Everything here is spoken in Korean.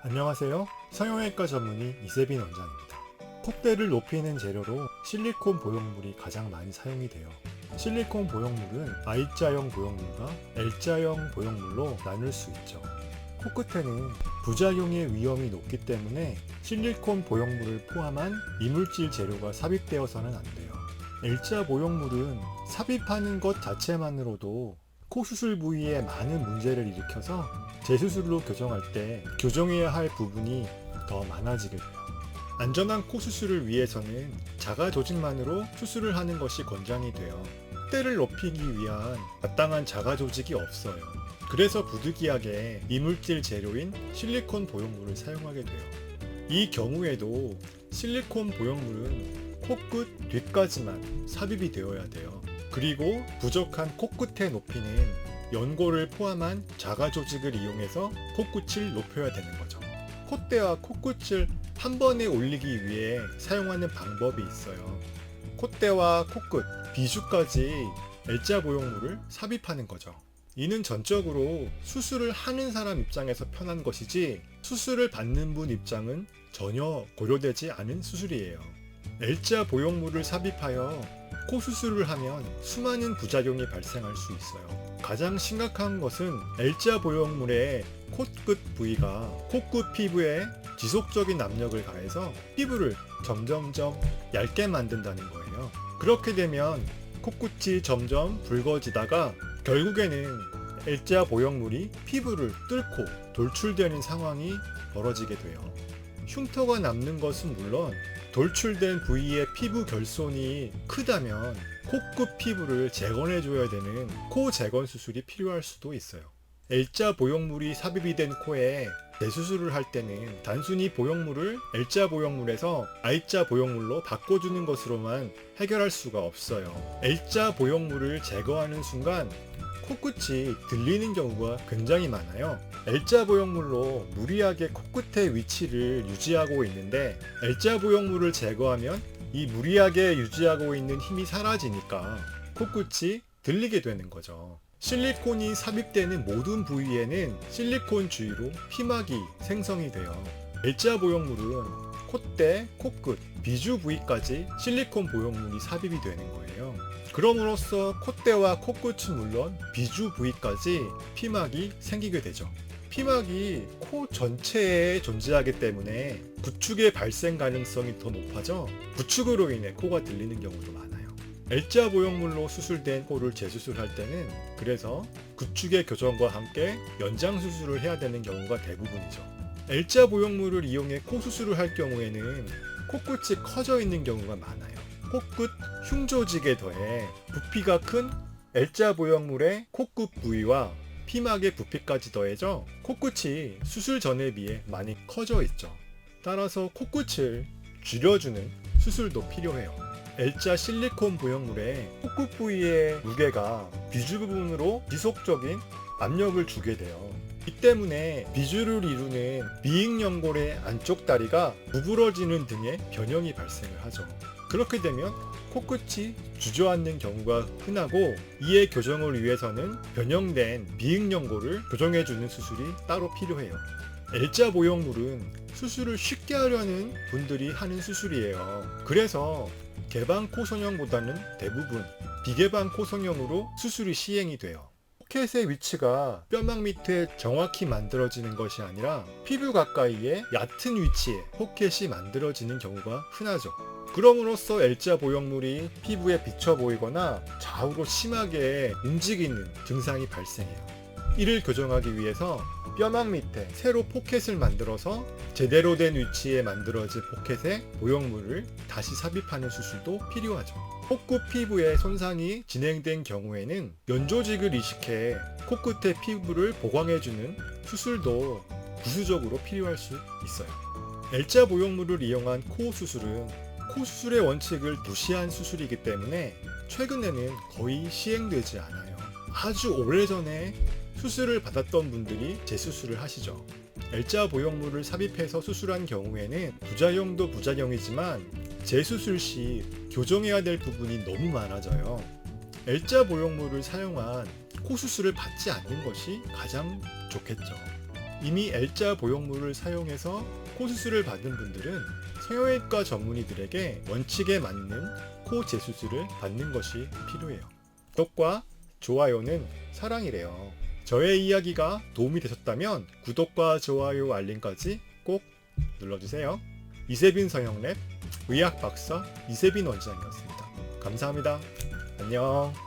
안녕하세요. 성형외과 전문의 이세빈 원장입니다. 콧대를 높이는 재료로 실리콘 보형물이 가장 많이 사용이 돼요. 실리콘 보형물은 I자형 보형물과 L자형 보형물로 나눌 수 있죠. 코끝에는 부작용의 위험이 높기 때문에 실리콘 보형물을 포함한 이물질 재료가 삽입되어서는 안 돼요. L자 보형물은 삽입하는 것 자체만으로도 코 수술 부위에 많은 문제를 일으켜서 재수술로 교정할 때 교정해야 할 부분이 더 많아지게 돼요. 안전한 코 수술을 위해서는 자가 조직만으로 수술을 하는 것이 권장이 돼요. 콧대를 높이기 위한 마땅한 자가 조직이 없어요. 그래서 부득이하게 이물질 재료인 실리콘 보형물을 사용하게 돼요. 이 경우에도 실리콘 보형물은 코끝 뒤까지만 삽입이 되어야 돼요. 그리고 부족한 코끝의 높이는 연골을 포함한 자가 조직을 이용해서 코끝을 높여야 되는 거죠. 콧대와 코끝을 한 번에 올리기 위해 사용하는 방법이 있어요. 콧대와 코끝, 비주까지 L자 보형물을 삽입하는 거죠. 이는 전적으로 수술을 하는 사람 입장에서 편한 것이지 수술을 받는 분 입장은 전혀 고려되지 않은 수술이에요. L자 보형물을 삽입하여 코 수술을 하면 수많은 부작용이 발생할 수 있어요. 가장 심각한 것은 L자 보형물의 코끝 부위가 코끝 피부에 지속적인 압력을 가해서 피부를 점점점 얇게 만든다는 거예요. 그렇게 되면 코끝이 점점 붉어지다가 결국에는 L자 보형물이 피부를 뚫고 돌출되는 상황이 벌어지게 돼요. 흉터가 남는 것은 물론 돌출된 부위의 피부 결손이 크다면 코끝 피부를 재건해줘야 되는 코 재건 수술이 필요할 수도 있어요. L자 보형물이 삽입이 된 코에 재수술을 할 때는 단순히 보형물을 L자 보형물에서 I자 보형물로 바꿔주는 것으로만 해결할 수가 없어요. L자 보형물을 제거하는 순간 코끝이 들리는 경우가 굉장히 많아요. L자 보형물로 무리하게 코끝의 위치를 유지하고 있는데 L자 보형물을 제거하면 이 무리하게 유지하고 있는 힘이 사라지니까 코끝이 들리게 되는 거죠. 실리콘이 삽입되는 모든 부위에는 실리콘 주위로 피막이 생성이 돼요. L자 보형물은 콧대, 코끝, 비주 부위까지 실리콘 보형물이 삽입이 되는 거예요. 그럼으로써 콧대와 코끝은 물론 비주 부위까지 피막이 생기게 되죠. 피막이 코 전체에 존재하기 때문에 구축의 발생 가능성이 더 높아져 구축으로 인해 코가 들리는 경우도 많아요. L자 보형물로 수술된 코를 재수술할 때는 그래서 구축의 교정과 함께 연장 수술을 해야 되는 경우가 대부분이죠. L자 보형물을 이용해 코 수술을 할 경우에는 코끝이 커져 있는 경우가 많아요. 코끝 흉조직에 더해 부피가 큰 L자 보형물의 코끝 부위와 피막의 부피까지 더해져 코끝이 수술 전에 비해 많이 커져 있죠. 따라서 코끝을 줄여주는 수술도 필요해요. L자 실리콘 보형물의 코끝 부위의 무게가 비주 부분으로 지속적인 압력을 주게 돼요. 이 때문에 비주를 이루는 미익연골의 안쪽 다리가 구부러지는 등의 변형이 발생을 하죠. 그렇게 되면 코끝이 주저앉는 경우가 흔하고 이의 교정을 위해서는 변형된 비익연골을 교정해주는 수술이 따로 필요해요. L자 보형물은 수술을 쉽게 하려는 분들이 하는 수술이에요. 그래서 개방 코 성형보다는 대부분 비개방 코 성형으로 수술이 시행이 돼요. 포켓의 위치가 뼈막 밑에 정확히 만들어지는 것이 아니라 피부 가까이에 얕은 위치에 포켓이 만들어지는 경우가 흔하죠. 그럼으로써 L자 보형물이 피부에 비쳐 보이거나 좌우로 심하게 움직이는 증상이 발생해요. 이를 교정하기 위해서 뼈막 밑에 새로 포켓을 만들어서 제대로 된 위치에 만들어진 포켓에 보형물을 다시 삽입하는 수술도 필요하죠. 코끝 피부에 손상이 진행된 경우에는 연조직을 이식해 코끝의 피부를 보강해주는 수술도 부수적으로 필요할 수 있어요. L자 보형물을 이용한 코 수술은 코 수술의 원칙을 무시한 수술이기 때문에 최근에는 거의 시행되지 않아요. 아주 오래전에 수술을 받았던 분들이 재수술을 하시죠. L자 보형물을 삽입해서 수술한 경우에는 부작용도 부작용이지만 재수술 시 교정해야 될 부분이 너무 많아져요. L자 보형물을 사용한 코 수술을 받지 않는 것이 가장 좋겠죠. 이미 L자 보형물을 사용해서 코 수술을 받은 분들은 성형외과 전문의들에게 원칙에 맞는 코 재수술을 받는 것이 필요해요. 구독과 좋아요는 사랑이래요. 저의 이야기가 도움이 되셨다면 구독과 좋아요 알림까지 꼭 눌러주세요. 이세빈 성형랩 의학 박사 이세빈 원장이었습니다. 감사합니다. 안녕.